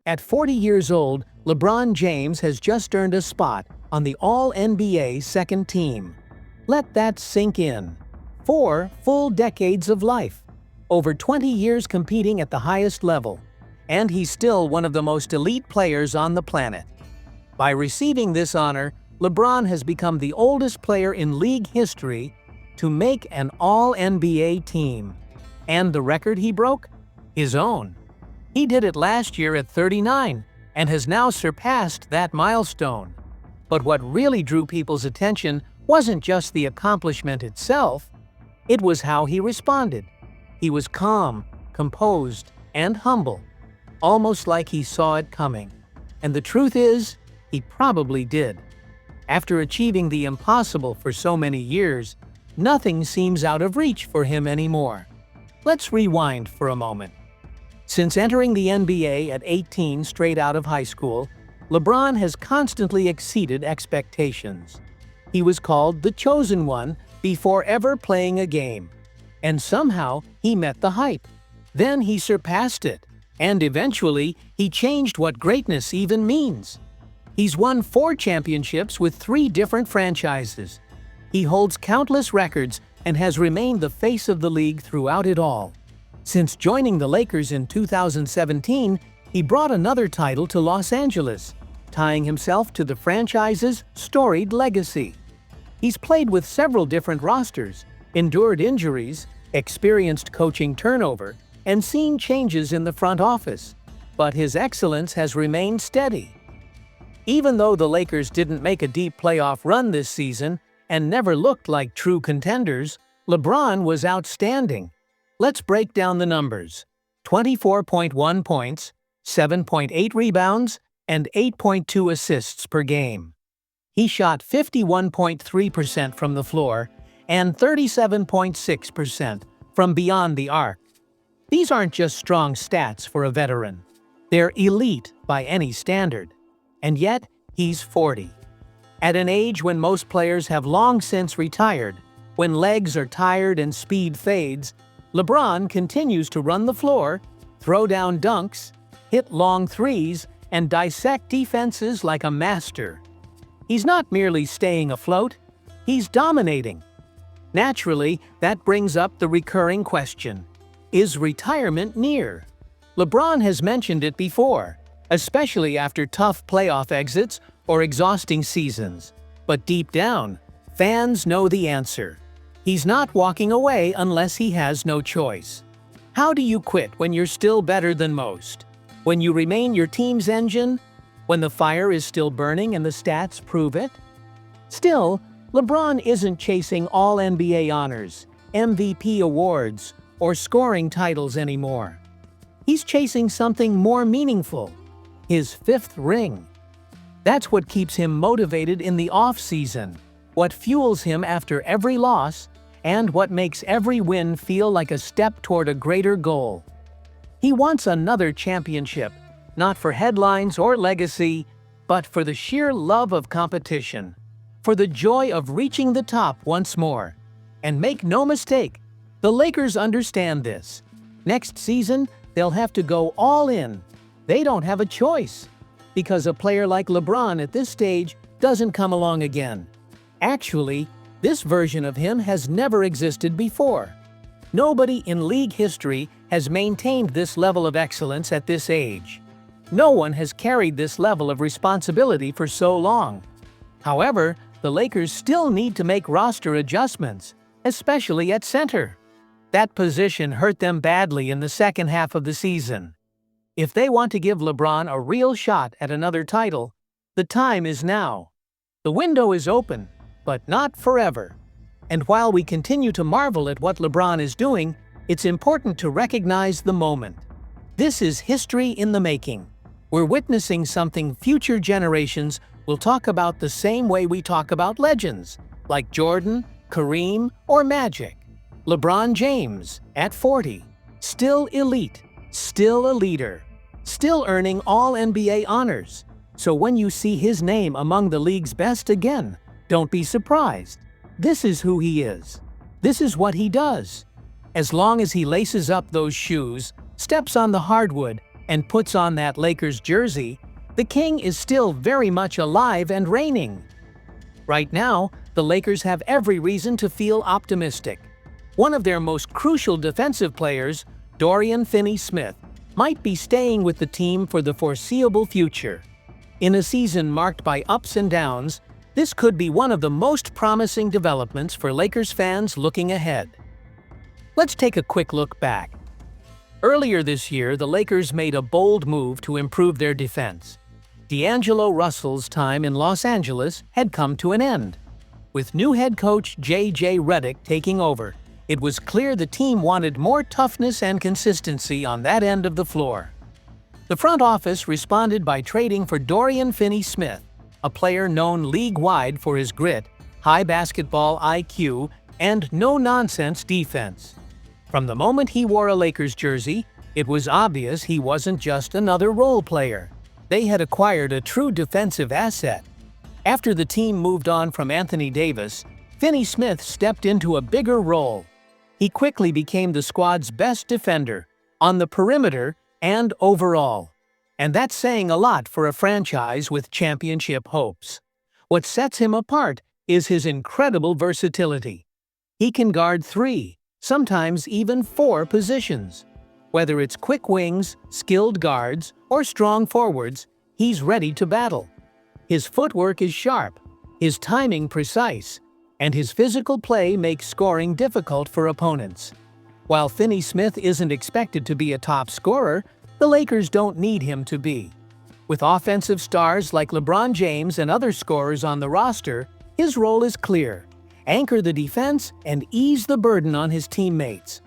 At 40 years old, LeBron James has just earned a spot on the All-NBA second team. Let that sink in. 4 full decades of life. Over 20 years competing at the highest level. And he's still one of the most elite players on the planet. By receiving this honor, LeBron has become the oldest player in league history to make an All-NBA team. And the record he broke? His own. He did it last year at 39 and has now surpassed that milestone. But what really drew people's attention wasn't just the accomplishment itself, it was how he responded. He was calm, composed, and humble, almost like he saw it coming. And the truth is, he probably did. After achieving the impossible for so many years, nothing seems out of reach for him anymore. Let's rewind for a moment. Since entering the NBA at 18 straight out of high school, LeBron has constantly exceeded expectations. He was called the Chosen One before ever playing a game. And somehow, he met the hype. Then he surpassed it. And eventually, he changed what greatness even means. He's won 4 championships with 3 different franchises. He holds countless records and has remained the face of the league throughout it all. Since joining the Lakers in 2017, he brought another title to Los Angeles, tying himself to the franchise's storied legacy. He's played with several different rosters, endured injuries, experienced coaching turnover, and seen changes in the front office, but his excellence has remained steady. Even though the Lakers didn't make a deep playoff run this season and never looked like true contenders, LeBron was outstanding. Let's break down the numbers. 24.1 points, 7.8 rebounds, and 8.2 assists per game. He shot 51.3% from the floor and 37.6% from beyond the arc. These aren't just strong stats for a veteran. They're elite by any standard. And yet, he's 40. At an age when most players have long since retired, when legs are tired and speed fades, LeBron continues to run the floor, throw down dunks, hit long threes, and dissect defenses like a master. He's not merely staying afloat, he's dominating. Naturally, that brings up the recurring question: is retirement near? LeBron has mentioned it before, especially after tough playoff exits or exhausting seasons. But deep down, fans know the answer. He's not walking away unless he has no choice. How do you quit when you're still better than most? When you remain your team's engine? When the fire is still burning and the stats prove it? Still, LeBron isn't chasing All-NBA honors, MVP awards, or scoring titles anymore. He's chasing something more meaningful: his 5th ring. That's what keeps him motivated in the off-season, what fuels him after every loss, and what makes every win feel like a step toward a greater goal. He wants another championship, not for headlines or legacy, but for the sheer love of competition, for the joy of reaching the top once more. And make no mistake, the Lakers understand this. Next season, they'll have to go all in. They don't have a choice, because a player like LeBron at this stage doesn't come along again. Actually, this version of him has never existed before. Nobody in league history has maintained this level of excellence at this age. No one has carried this level of responsibility for so long. However, the Lakers still need to make roster adjustments, especially at center. That position hurt them badly in the second half of the season. If they want to give LeBron a real shot at another title, the time is now. The window is open, but not forever. And while we continue to marvel at what LeBron is doing, it's important to recognize the moment. This is history in the making. We're witnessing something future generations will talk about the same way we talk about legends, like Jordan, Kareem, or Magic. LeBron James, at 40, still elite, still a leader, still earning All-NBA honors. So when you see his name among the league's best again, don't be surprised. This is who he is. This is what he does. As long as he laces up those shoes, steps on the hardwood, and puts on that Lakers jersey, the King is still very much alive and reigning. Right now, the Lakers have every reason to feel optimistic. One of their most crucial defensive players, Dorian Finney-Smith, might be staying with the team for the foreseeable future. In a season marked by ups and downs, this could be one of the most promising developments for Lakers fans looking ahead. Let's take a quick look back. Earlier this year, the Lakers made a bold move to improve their defense. D'Angelo Russell's time in Los Angeles had come to an end. With new head coach J.J. Redick taking over, it was clear the team wanted more toughness and consistency on that end of the floor. The front office responded by trading for Dorian Finney-Smith, a player known league-wide for his grit, high basketball IQ, and no-nonsense defense. From the moment he wore a Lakers jersey, it was obvious he wasn't just another role player. They had acquired a true defensive asset. After the team moved on from Anthony Davis, Finney-Smith stepped into a bigger role. He quickly became the squad's best defender, on the perimeter and overall. And that's saying a lot for a franchise with championship hopes. What sets him apart is his incredible versatility. He can guard 3, sometimes even 4 positions. Whether it's quick wings, skilled guards, or strong forwards, he's ready to battle. His footwork is sharp, his timing precise, and his physical play makes scoring difficult for opponents. While Finney-Smith isn't expected to be a top scorer, the Lakers don't need him to be. With offensive stars like LeBron James and other scorers on the roster, his role is clear: anchor the defense and ease the burden on his teammates.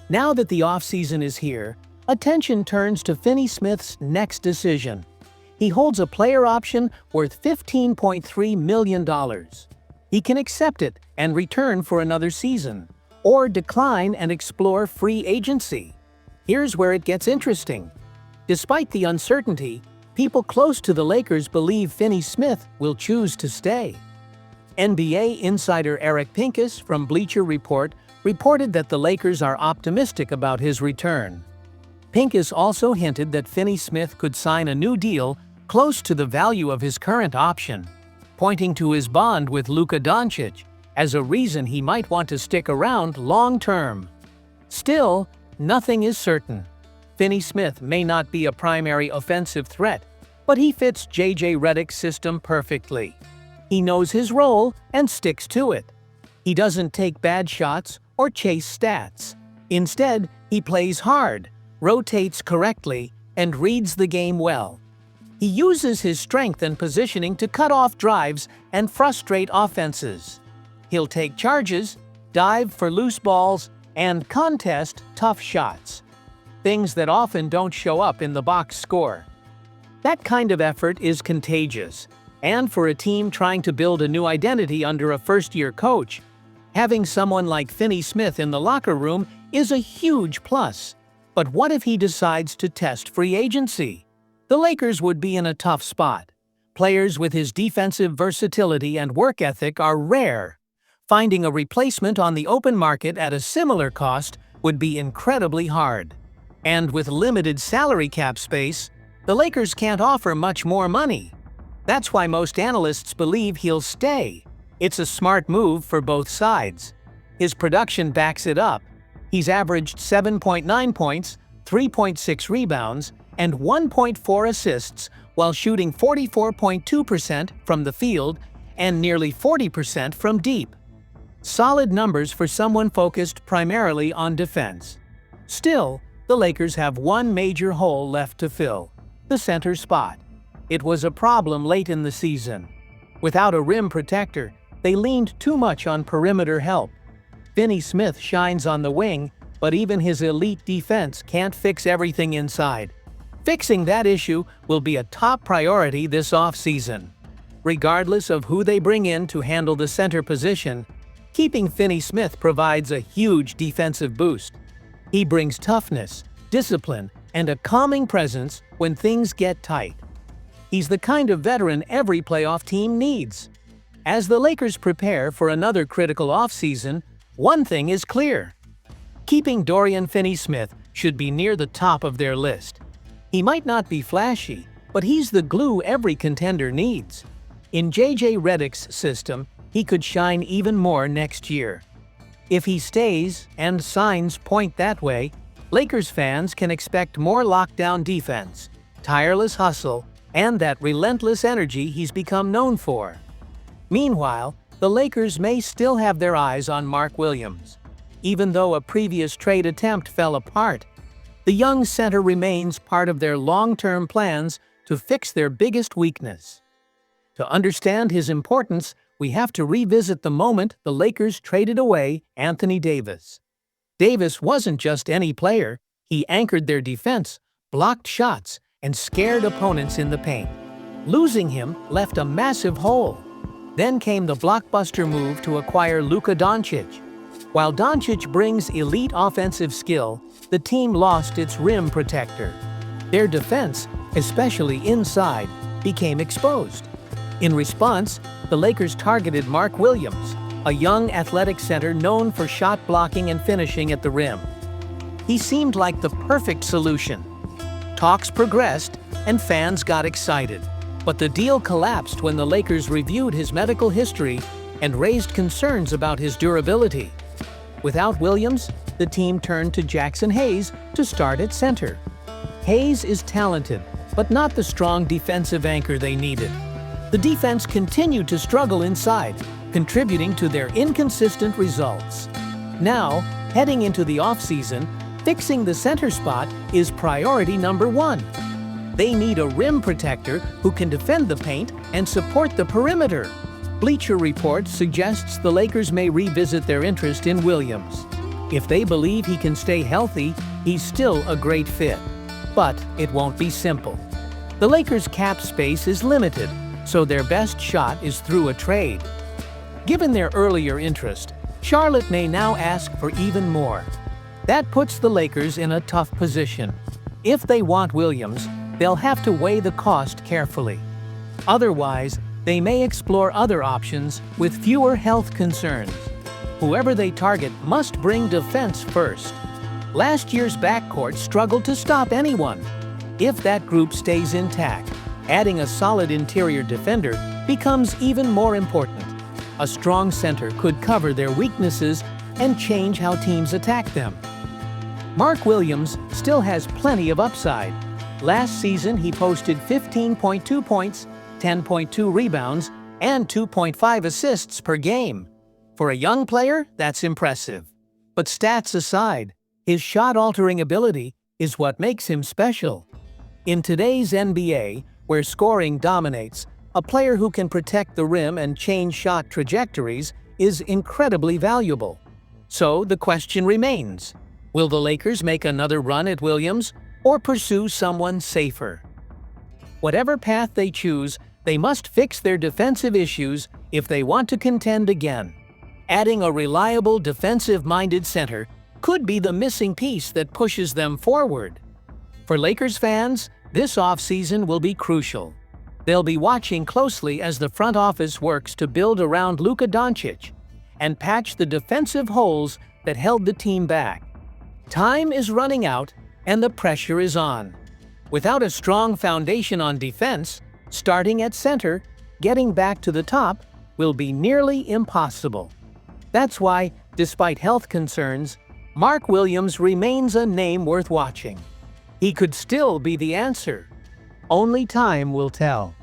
Now that the offseason is here, attention turns to Finney-Smith's next decision. He holds a player option worth $15.3 million. He can accept it and return for another season, or decline and explore free agency. Here's where it gets interesting. Despite the uncertainty, people close to the Lakers believe Finney-Smith will choose to stay. NBA insider Eric Pincus from Bleacher Report reported that the Lakers are optimistic about his return. Pincus also hinted that Finney-Smith could sign a new deal close to the value of his current option, pointing to his bond with Luka Doncic as a reason he might want to stick around long-term. Still, nothing is certain. Finney-Smith may not be a primary offensive threat, but he fits J.J. Redick's system perfectly. He knows his role and sticks to it. He doesn't take bad shots or chase stats. Instead, he plays hard, rotates correctly, and reads the game well. He uses his strength and positioning to cut off drives and frustrate offenses. He'll take charges, dive for loose balls, and contest tough shots. Things that often don't show up in the box score. That kind of effort is contagious, and for a team trying to build a new identity under a first-year coach, having someone like Finney-Smith in the locker room is a huge plus. But what if he decides to test free agency? The Lakers would be in a tough spot. Players with his defensive versatility and work ethic are rare. Finding a replacement on the open market at a similar cost would be incredibly hard. And with limited salary cap space, the Lakers can't offer much more money. That's why most analysts believe he'll stay. It's a smart move for both sides. His production backs it up. He's averaged 7.9 points, 3.6 rebounds, and 1.4 assists while shooting 44.2% from the field and nearly 40% from deep. Solid numbers for someone focused primarily on defense. Still, the Lakers have one major hole left to fill: the center spot. It was a problem late in the season. Without a rim protector, they leaned too much on perimeter help. Finney-Smith shines on the wing, but even his elite defense can't fix everything inside. Fixing that issue will be a top priority this offseason. Regardless of who they bring in to handle the center position, keeping Finney-Smith provides a huge defensive boost. He brings toughness, discipline, and a calming presence when things get tight. He's the kind of veteran every playoff team needs. As the Lakers prepare for another critical offseason, one thing is clear: Keeping Dorian Finney-Smith should be near the top of their list. He might not be flashy, but he's the glue every contender needs. In J.J. Redick's system, he could shine even more next year. If he stays, and signs point that way, Lakers fans can expect more lockdown defense, tireless hustle, and that relentless energy he's become known for. Meanwhile, the Lakers may still have their eyes on Mark Williams. Even though a previous trade attempt fell apart, the young center remains part of their long-term plans to fix their biggest weakness. To understand his importance, we have to revisit the moment the Lakers traded away Anthony Davis. Davis wasn't just any player, he anchored their defense, blocked shots, and scared opponents in the paint. Losing him left a massive hole. Then came the blockbuster move to acquire Luka Doncic. While Doncic brings elite offensive skill, the team lost its rim protector. Their defense, especially inside, became exposed. In response, the Lakers targeted Mark Williams, a young athletic center known for shot blocking and finishing at the rim. He seemed like the perfect solution. Talks progressed, and fans got excited. But the deal collapsed when the Lakers reviewed his medical history and raised concerns about his durability. Without Williams, the team turned to Jackson Hayes to start at center. Hayes is talented, but not the strong defensive anchor they needed. The defense continued to struggle inside, contributing to their inconsistent results. Now, heading into the offseason, fixing the center spot is priority number one. They need a rim protector who can defend the paint and support the perimeter. Bleacher Report suggests the Lakers may revisit their interest in Williams. If they believe he can stay healthy, he's still a great fit. But it won't be simple. The Lakers' cap space is limited, so their best shot is through a trade. Given their earlier interest, Charlotte may now ask for even more. That puts the Lakers in a tough position. If they want Williams, they'll have to weigh the cost carefully. Otherwise, they may explore other options with fewer health concerns. Whoever they target must bring defense first. Last year's backcourt struggled to stop anyone. If that group stays intact, adding a solid interior defender becomes even more important. A strong center could cover their weaknesses and change how teams attack them. Mark Williams still has plenty of upside. Last season, he posted 15.2 points, 10.2 rebounds, and 2.5 assists per game. For a young player, that's impressive. But stats aside, his shot-altering ability is what makes him special. In today's NBA, where scoring dominates, a player who can protect the rim and change shot trajectories is incredibly valuable. So the question remains, will the Lakers make another run at Williams or pursue someone safer? Whatever path they choose, they must fix their defensive issues if they want to contend again. Adding a reliable defensive-minded center could be the missing piece that pushes them forward. For Lakers fans, this offseason will be crucial. They'll be watching closely as the front office works to build around Luka Doncic and patch the defensive holes that held the team back. Time is running out and the pressure is on. Without a strong foundation on defense, starting at center, getting back to the top will be nearly impossible. That's why, despite health concerns, Mark Williams remains a name worth watching. He could still be the answer. Only time will tell.